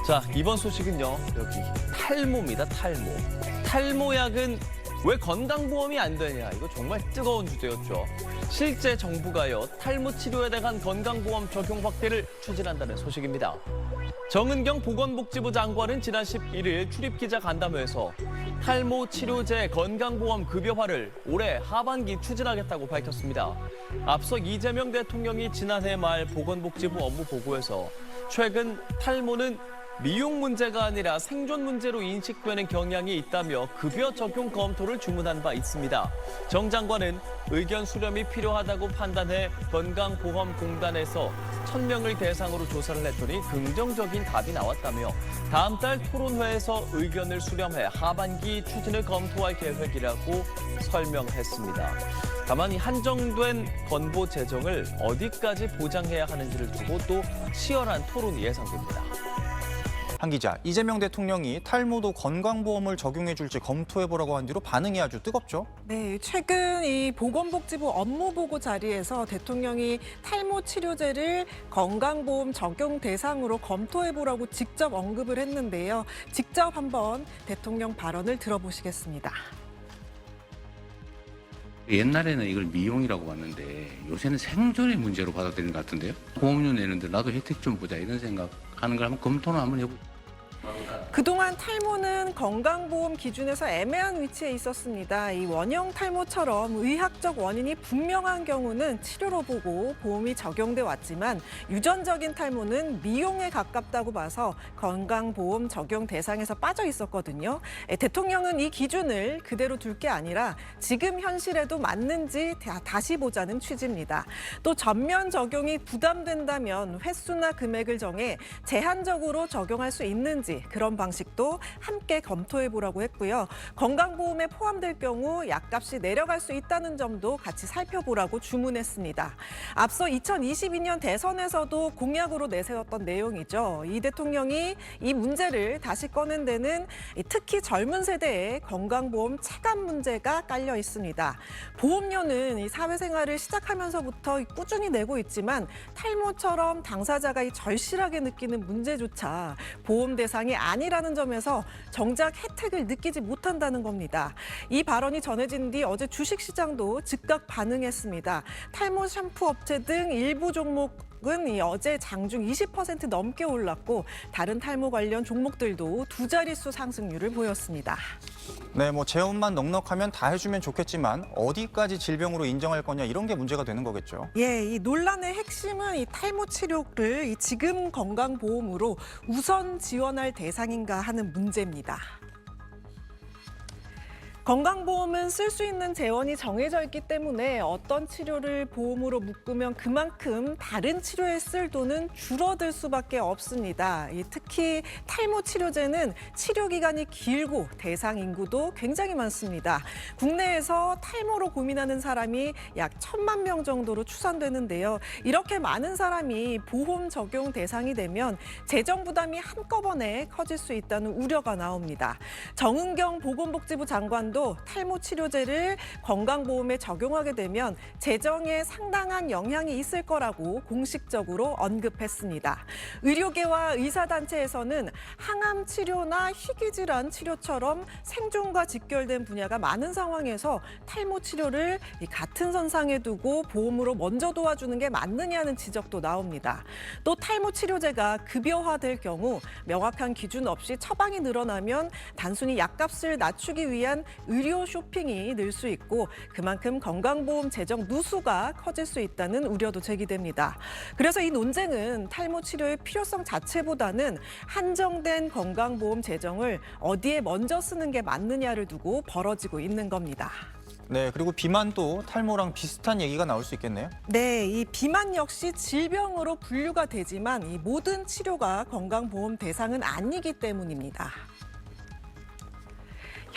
자, 이번 소식은요. 여기 탈모입니다. 탈모. 탈모약은 왜 건강보험이 안 되냐. 이거 정말 뜨거운 주제였죠. 실제 정부가요. 탈모 치료에 대한 건강보험 적용 확대를 추진한다는 소식입니다. 정은경 보건복지부 장관은 지난 11일 출입기자 간담회에서 탈모 치료제 건강보험 급여화를 올해 하반기 추진하겠다고 밝혔습니다. 앞서 이재명 대통령이 지난해 말 보건복지부 업무 보고에서 최근 탈모는 미용 문제가 아니라 생존 문제로 인식되는 경향이 있다며 급여 적용 검토를 주문한 바 있습니다. 정 장관은 의견 수렴이 필요하다고 판단해 건강보험공단에서 1,000명을 대상으로 조사를 했더니 긍정적인 답이 나왔다며 다음 달 토론회에서 의견을 수렴해 하반기 추진을 검토할 계획이라고 설명했습니다. 다만 이 한정된 건보 재정을 어디까지 보장해야 하는지를 두고 또 치열한 토론이 예상됩니다. 한 기자, 이재명 대통령이 탈모도 건강보험을 적용해줄지 검토해보라고 한 뒤로 반응이 아주 뜨겁죠? 네, 최근 이 보건복지부 업무보고 자리에서 대통령이 탈모 치료제를 건강보험 적용 대상으로 검토해보라고 직접 언급을 했는데요. 직접 한번 대통령 발언을 들어보시겠습니다. 옛날에는 이걸 미용이라고 봤는데 요새는 생존의 문제로 받아들이는 것 같은데요. 보험료 내는데 나도 혜택 좀 보자 이런 생각하는 걸 한번 검토는 한번 해보고. 그동안 탈모는 건강보험 기준에서 애매한 위치에 있었습니다. 이 원형 탈모처럼 의학적 원인이 분명한 경우는 치료로 보고 보험이 적용돼 왔지만 유전적인 탈모는 미용에 가깝다고 봐서 건강보험 적용 대상에서 빠져 있었거든요. 대통령은 이 기준을 그대로 둘 게 아니라 지금 현실에도 맞는지 다시 보자는 취지입니다. 또 전면 적용이 부담된다면 횟수나 금액을 정해 제한적으로 적용할 수 있는지 그런 방식도 함께 검토해보라고 했고요. 건강보험에 포함될 경우 약값이 내려갈 수 있다는 점도 같이 살펴보라고 주문했습니다. 앞서 2022년 대선에서도 공약으로 내세웠던 내용이죠. 이 대통령이 이 문제를 다시 꺼낸 데는 특히 젊은 세대의 건강보험 체감 문제가 깔려 있습니다. 보험료는 이 사회생활을 시작하면서부터 꾸준히 내고 있지만 탈모처럼 당사자가 절실하게 느끼는 문제조차 보험 대상이 아니라는 점에서 정작 혜택을 느끼지 못한다는 겁니다. 이 발언이 전해진 뒤 어제 주식시장도 즉각 반응했습니다. 탈모 샴푸 업체 등 일부 종목은 어제 장중 20% 넘게 올랐고 다른 탈모 관련 종목들도 두 자릿수 상승률을 보였습니다. 네, 재원만 넉넉하면 다 해주면 좋겠지만 어디까지 질병으로 인정할 거냐 이런 게 문제가 되는 거겠죠. 예, 이 논란의 핵심은 이 탈모 치료를 이 지금 건강보험으로 우선 지원할 대상인가 하는 문제입니다. 건강보험은 쓸 수 있는 재원이 정해져 있기 때문에 어떤 치료를 보험으로 묶으면 그만큼 다른 치료에 쓸 돈은 줄어들 수밖에 없습니다. 특히 탈모 치료제는 치료 기간이 길고 대상 인구도 굉장히 많습니다. 국내에서 탈모로 고민하는 사람이 약 1,000만 명 정도로 추산되는데요. 이렇게 많은 사람이 보험 적용 대상이 되면 재정 부담이 한꺼번에 커질 수 있다는 우려가 나옵니다. 정은경 보건복지부 장관도 탈모 치료제를 건강보험에 적용하게 되면 재정에 상당한 영향이 있을 거라고 공식적으로 언급했습니다. 의료계와 의사단체에서는 항암 치료나 희귀질환 치료처럼 생존과 직결된 분야가 많은 상황에서 탈모 치료를 같은 선상에 두고 보험으로 먼저 도와주는 게 맞느냐는 지적도 나옵니다. 또 탈모 치료제가 급여화될 경우 명확한 기준 없이 처방이 늘어나면 단순히 약값을 낮추기 위한 의료 쇼핑이 늘 수 있고 그만큼 건강보험 재정 누수가 커질 수 있다는 우려도 제기됩니다. 그래서 이 논쟁은 탈모 치료의 필요성 자체보다는 한정된 건강보험 재정을 어디에 먼저 쓰는 게 맞느냐를 두고 벌어지고 있는 겁니다. 네, 그리고 비만도 탈모랑 비슷한 얘기가 나올 수 있겠네요. 네, 이 비만 역시 질병으로 분류가 되지만 이 모든 치료가 건강보험 대상은 아니기 때문입니다.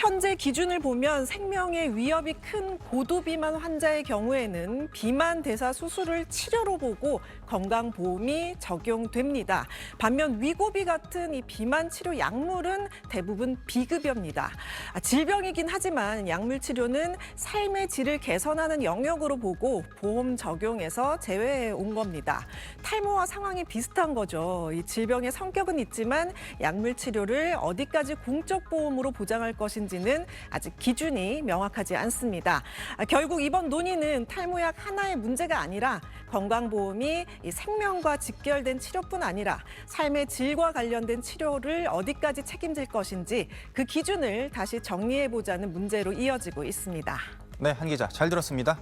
현재 기준을 보면 생명의 위협이 큰 고도비만 환자의 경우에는 비만 대사 수술을 치료로 보고 건강보험이 적용됩니다. 반면 위고비 같은 이 비만 치료 약물은 대부분 비급여입니다. 질병이긴 하지만 약물 치료는 삶의 질을 개선하는 영역으로 보고 보험 적용에서 제외해 온 겁니다. 탈모와 상황이 비슷한 거죠. 이 질병의 성격은 있지만 약물 치료를 어디까지 공적 보험으로 보장할 것인지는 아직 기준이 명확하지 않습니다. 결국 이번 논의는 탈모약 하나의 문제가 아니라 건강보험이 이 생명과 직결된 치료뿐 아니라 삶의 질과 관련된 치료를 어디까지 책임질 것인지 그 기준을 다시 정리해보자는 문제로 이어지고 있습니다. 네, 한 기자 잘 들었습니다.